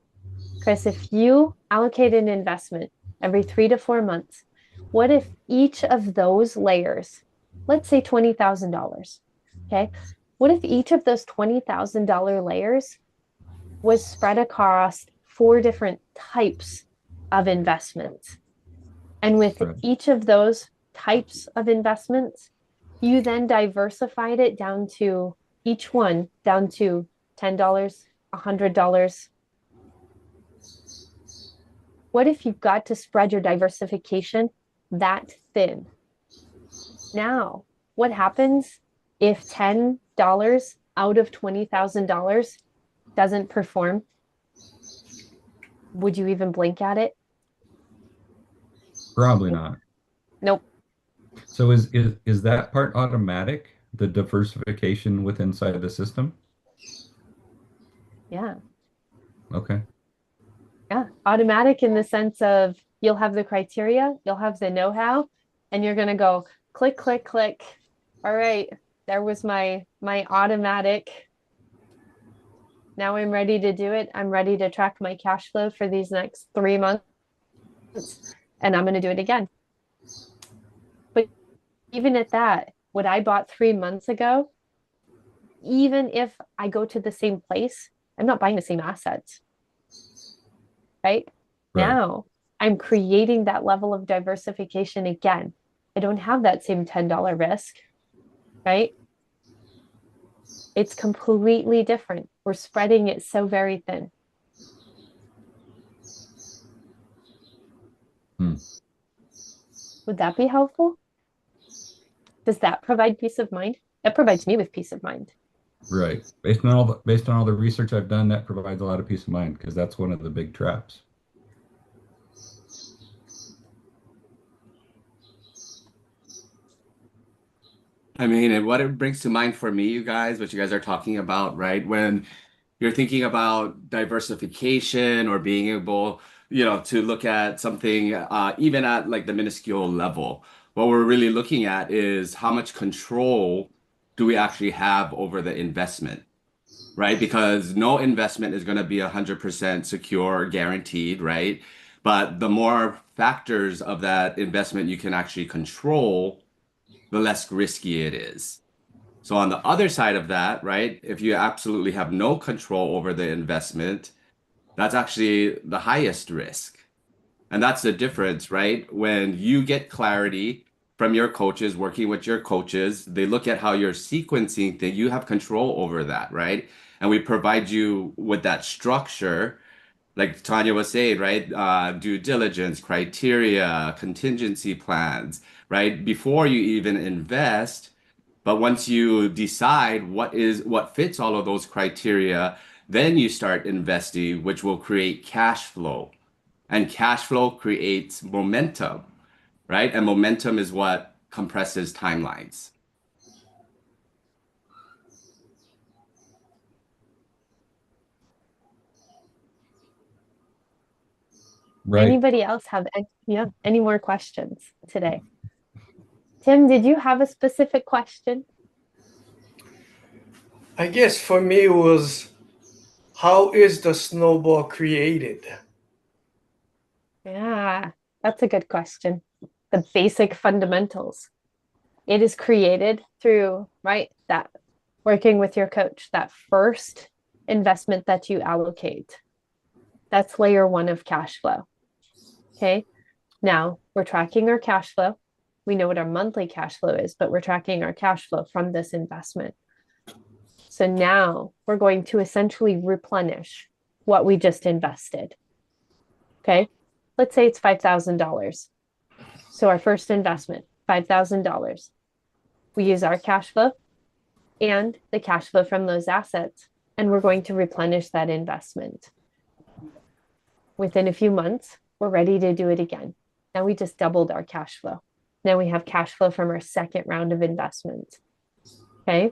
S1: Chris, if you allocate an investment every 3 to 4 months, what if each of those layers, let's say $20,000, okay? What if each of those $20,000 layers was spread across 4 different types of investments? And with
S4: Right.
S1: each of those types of investments, you then diversified it down to each one down to $10, $100. What if you've got to spread your diversification that thin? Now, what happens if $10 out of $20,000 doesn't perform? Would you even blink at it?
S4: Probably not.
S1: Nope.
S4: So is that part automatic, the diversification with inside the system?
S1: Yeah.
S4: Okay.
S1: Yeah. Automatic in the sense of you'll have the criteria, you'll have the know-how, and you're going to go click, click, click. All right. There was my automatic. Now I'm ready to do it. I'm ready to track my cash flow for these next 3 months, and I'm going to do it again. But even at that, what I bought 3 months ago, even if I go to the same place, I'm not buying the same assets, right?
S4: Right.
S1: Now I'm creating that level of diversification again. I don't have that same $10 risk, right? It's completely different. We're spreading it so very thin.
S4: Hmm.
S1: Would that be helpful? Does that provide peace of mind? It provides me with peace of mind.
S4: Right. Based on all the research I've done, that provides a lot of peace of mind because that's one of the big traps.
S3: I mean, and what it brings to mind for me, you guys, what you guys are talking about, right? When you're thinking about diversification or being able, to look at something, even at like the minuscule level, what we're really looking at is how much control do we actually have over the investment, right? Because no investment is going to be 100% secure or guaranteed, right? But the more factors of that investment you can actually control, the less risky it is. So on the other side of that, right, if you absolutely have no control over the investment, that's actually the highest risk. And that's the difference, right? When you get clarity from your coaches, working with your coaches, they look at how you're sequencing things, you have control over that, right? And we provide you with that structure, like Tanya was saying, right? Due diligence, criteria, contingency plans, right? Before you even invest, but once you decide what fits all of those criteria, then you start investing, which will create cash flow. And cash flow creates momentum, right? And momentum is what compresses timelines.
S4: Right.
S1: Anybody else have any more questions today? Tim, did you have a specific question?
S2: I guess for me it was, how is the snowball created?
S1: Yeah, that's a good question. The basic fundamentals. It is created through, right, that working with your coach, that first investment that you allocate. That's layer one of cash flow. Okay. Now we're tracking our cash flow. We know what our monthly cash flow is, but we're tracking our cash flow from this investment. So now we're going to essentially replenish what we just invested. Okay. Let's say it's $5,000. So our first investment, $5,000. We use our cash flow and the cash flow from those assets, and we're going to replenish that investment. Within a few months, we're ready to do it again. Now we just doubled our cash flow. Now we have cash flow from our second round of investment. Okay.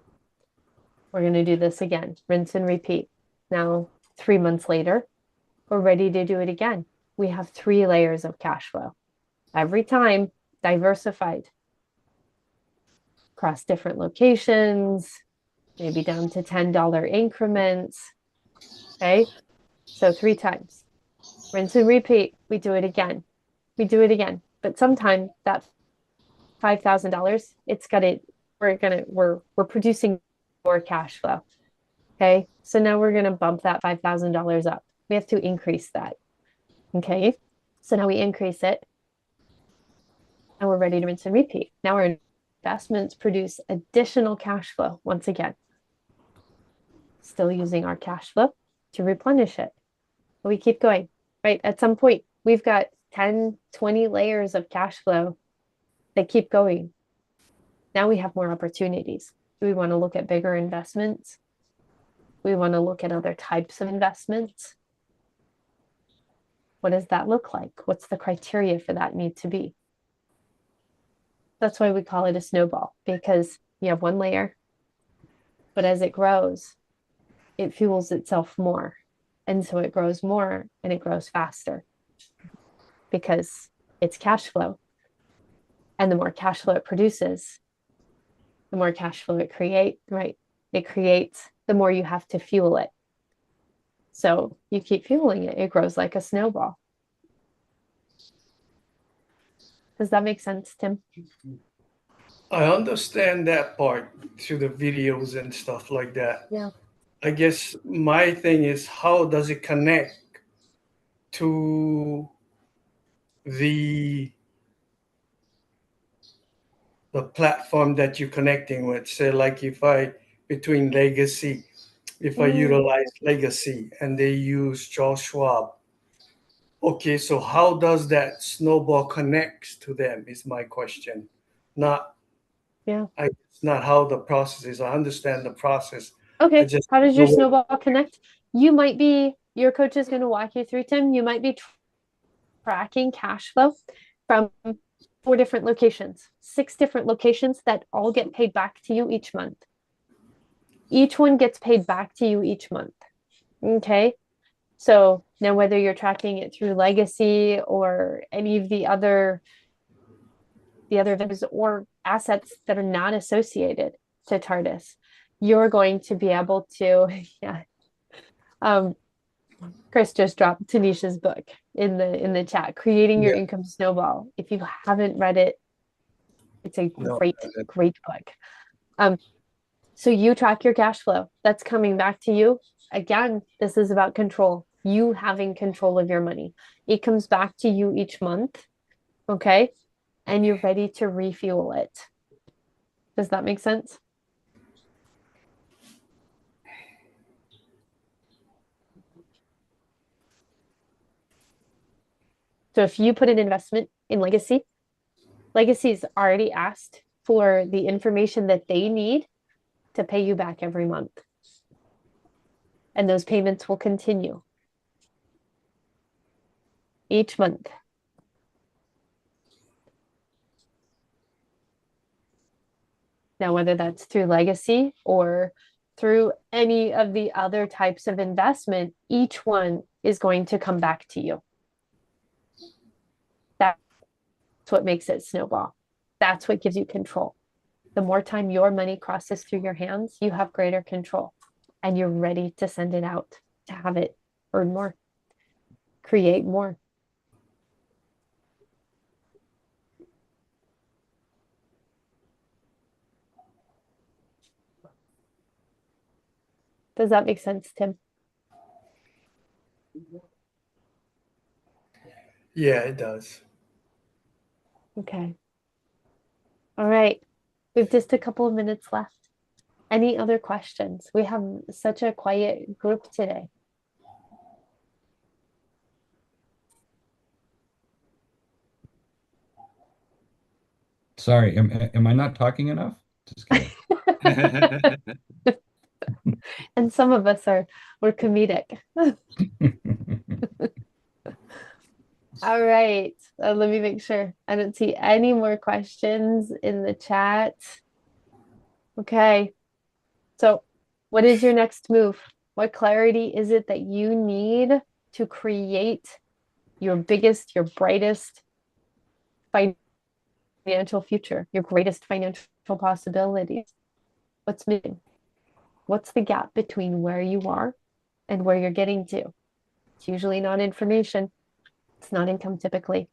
S1: We're going to do this again, rinse and repeat. Now, 3 months later, we're ready to do it again. We have 3 layers of cash flow. Every time, diversified across different locations, maybe down to $10 increments. Okay. So 3 times. Rinse and repeat. We do it again. We do it again. But sometimes that $5,000, we're producing more cash flow. Okay. So now we're going to bump that $5,000 up. We have to increase that. Okay. So now we increase it and we're ready to rinse and repeat. Now our investments produce additional cash flow once again. Still using our cash flow to replenish it. But we keep going, right? At some point, we've got 10, 20 layers of cash flow that keep going. Now we have more opportunities. Do we want to look at bigger investments? We want to look at other types of investments. What does that look like? What's the criteria for that need to be? That's why we call it a snowball, because you have one layer, but as it grows, it fuels itself more. And so it grows more and it grows faster because it's cash flow. And the more cash flow it produces, the more cash flow it creates, right? It creates, the more you have to fuel it. So you keep fueling it, it grows like a snowball. Does that make sense, Tim?
S2: I understand that part through the videos and stuff like that.
S1: Yeah.
S2: I guess my thing is, how does it connect to the platform that you're connecting with? Say, like if I between Legacy, if I utilize Legacy and they use Charles Schwab, okay, so how does that snowball connects to them is my question. Not
S1: Yeah.
S2: it's not how the process is. I understand the process. I
S1: Okay.
S2: just
S1: How does your
S2: know what,
S1: snowball connect? Your coach is going to walk you through, Tim. You might be tracking cash flow from 4 different locations, 6 different locations that all get paid back to you each month. Each one gets paid back to you each month. Okay. So now whether you're tracking it through Legacy or any of the other vendors or assets that are not associated to TARDIS, you're going to be able to, yeah. Chris just dropped Tanisha's book in the chat, Creating Your
S2: yeah,
S1: Income Snowball. If you haven't read it, it's a
S2: no,
S1: great book. So you track your cash flow. That's coming back to you. Again, this is about control. You having control of your money. It comes back to you each month. Okay. And you're ready to refuel it. Does that make sense? So if you put an investment in Legacy, Legacy's already asked for the information that they need to pay you back every month. And those payments will continue each month. Now, whether that's through Legacy or through any of the other types of investment, each one is going to come back to you. That's what makes it snowball. That's what gives you control. The more time your money crosses through your hands, you have greater control and you're ready to send it out, to have it earn more, create more. Does that make sense, Tim?
S2: yeah, it does.
S1: Okay. All right. We've just a couple of minutes left. Any other questions? We have such a quiet group today.
S4: Sorry, am I not talking enough? Just kidding.
S1: And some of us we're comedic. All right. Let me make sure. I don't see any more questions in the chat. Okay. So, what is your next move? What clarity is it that you need to create your biggest, your brightest financial future, your greatest financial possibilities? What's missing? What's the gap between where you are and where you're getting to? It's usually not information. It's not income typically.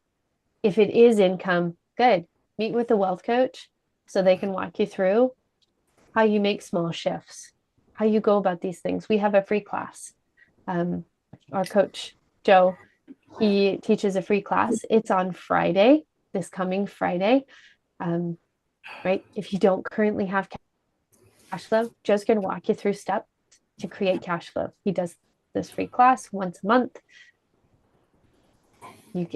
S1: If it is income, good. Meet with a wealth coach so they can walk you through how you make small shifts, how you go about these things. We have a free class. Our coach, Joe, he teaches a free class. It's on Friday, this coming Friday. Right? If you don't currently have cash flow, Joe's going to walk you through steps to create cash flow. He does this free class once a month.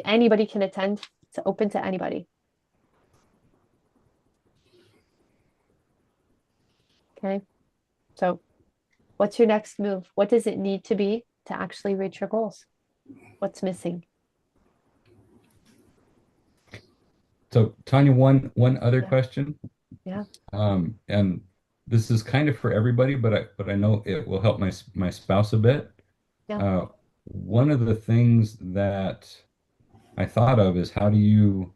S1: Anybody can attend. It's open to anybody. Okay. So, what's your next move? What does it need to be to actually reach your goals? What's missing?
S4: So, Tanya, one other
S1: Yeah.
S4: question.
S1: Yeah.
S4: And this is kind of for everybody, but I know it will help my spouse a bit.
S1: Yeah.
S4: One of the things that I thought of is how do you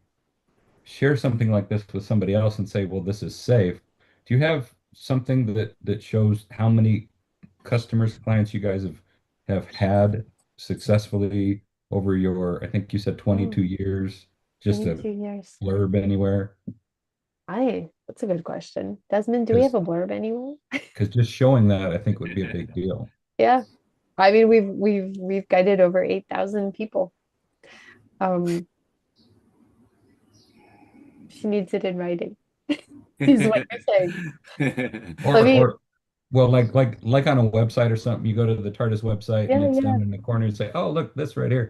S4: share something like this with somebody else and say, well, this is safe. Do you have something that shows how many customers, clients you guys have had successfully over your, I think you said 22
S1: Oh,
S4: years, just a
S1: 22 years.
S4: blurb anywhere?
S1: That's a good question. Desmond, do we have
S4: Because
S1: a blurb anywhere?
S4: because just showing that I think would be a big deal.
S1: Yeah. I mean, we've guided over 8,000 people. Um, she needs it in writing. Is what you're saying. Let
S4: Or
S1: me,
S4: or well, like on a website or something, you go to the TARDIS website and
S1: yeah,
S4: it's
S1: yeah.
S4: down in the corner and say, oh, look, this right here.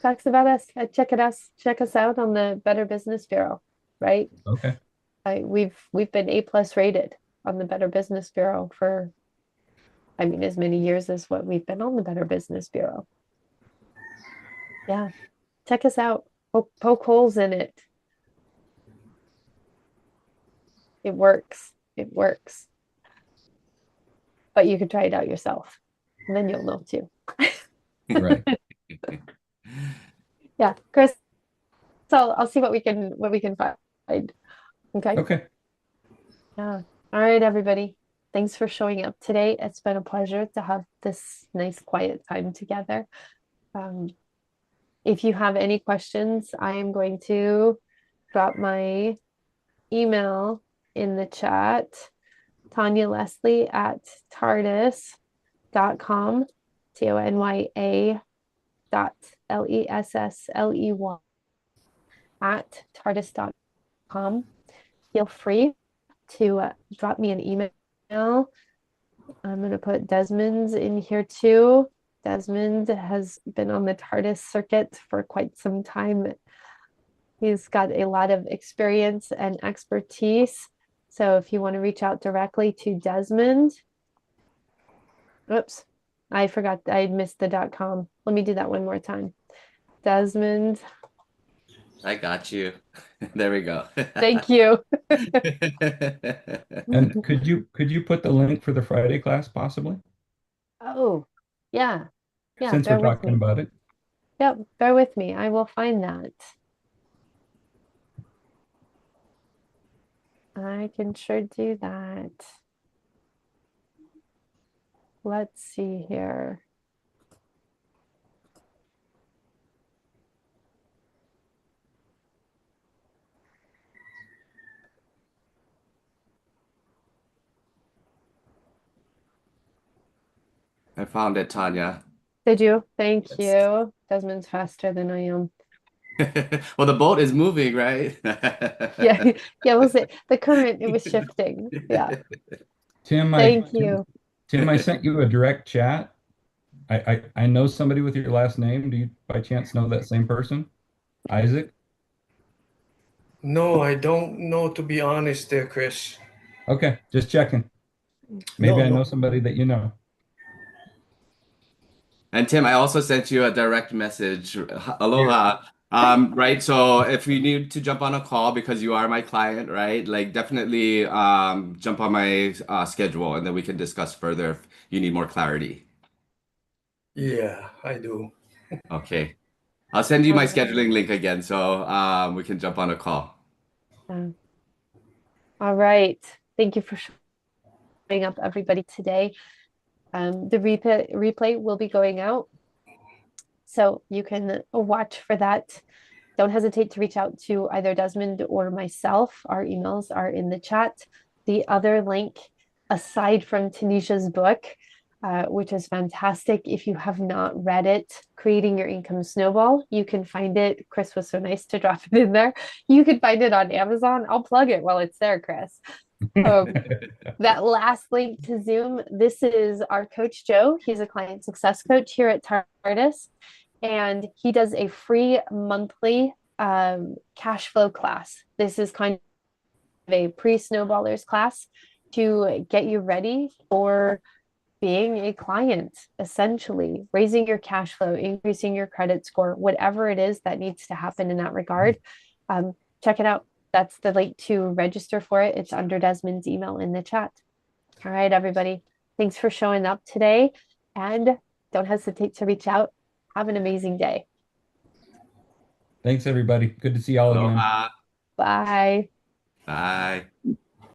S1: Talks about us. Check us out on the Better Business Bureau, right?
S4: Okay.
S1: We've been A+ rated on the Better Business Bureau for, I mean, as many years as what we've been on the Better Business Bureau. Yeah. Check us out. Poke holes in it. It works. It works. But you could try it out yourself, and then you'll know too.
S4: Right.
S1: Yeah, Chris. So I'll see what we can find. Okay.
S4: Okay.
S1: Yeah. All right, everybody. Thanks for showing up today. It's been a pleasure to have this nice quiet time together. Um, if you have any questions, I am going to drop my email in the chat. Tanya Leslie at tardis.com, TONYA dot LESSLEY at tardis.com. Feel free to drop me an email. I'm going to put Desmond's in here too. Desmond has been on the TARDIS circuit for quite some time. He's got a lot of experience and expertise. So if you want to reach out directly to Desmond, oops, I forgot, I missed the .com. Let me do that one more time. Desmond,
S3: I got you. There we go.
S1: thank you.
S4: And could you put the link for the Friday class possibly?
S1: Oh, yeah. Yeah,
S4: Since we're
S1: bear with
S4: talking
S1: me.
S4: about it.
S1: Yep, bear with me. I will find that. I can sure do that. Let's see here.
S3: I found it, Tanya.
S1: Did you? Thank
S3: Yes.
S1: you. Desmond's faster than I am.
S3: Well, the boat is moving, right?
S1: Yeah, yeah, we'll say the current, it was shifting. Yeah.
S4: Tim,
S1: Thank you.
S4: Tim, I sent you a direct chat. I know somebody with your last name. Do you by chance know that same person? Isaac?
S2: No, I don't know, to be honest there, Chris.
S4: Okay, just checking. Maybe
S2: No,
S4: I
S2: no.
S4: know somebody that you know.
S3: And Tim, I also sent you a direct message.
S2: Yeah.
S3: Aloha. Right. So if you need to jump on a call because you are my client, right? Like definitely jump on my schedule and then we can discuss further if you need more clarity.
S2: Yeah, I do.
S3: Okay. I'll send you
S1: All
S3: my
S1: right.
S3: scheduling link again so we can jump on a call.
S1: Um, all right. Thank you for showing up, everybody, today. The replay will be going out, so you can watch for that. Don't hesitate to reach out to either Desmond or myself. Our emails are in the chat. The other link, aside from Tanisha's book, which is fantastic, if you have not read it, Creating Your Income Snowball, you can find it. Chris was so nice to drop it in there. You can find it on Amazon. I'll plug it while it's there, Chris. Um, that last link to Zoom, this is our coach Joe. He's a client success coach here at TARDIS, and he does a free monthly cash flow class. This is kind of a pre-snowballers class to get you ready for being a client, essentially raising your cash flow, increasing your credit score, whatever it is that needs to happen in that regard. Check it out. That's the link to register for it. It's under Desmond's email in the chat. All right, everybody. Thanks for showing up today. And don't hesitate to reach out. Have an amazing day.
S4: Thanks, everybody. Good to see y'all again.
S3: Aloha.
S1: Bye.
S3: Bye.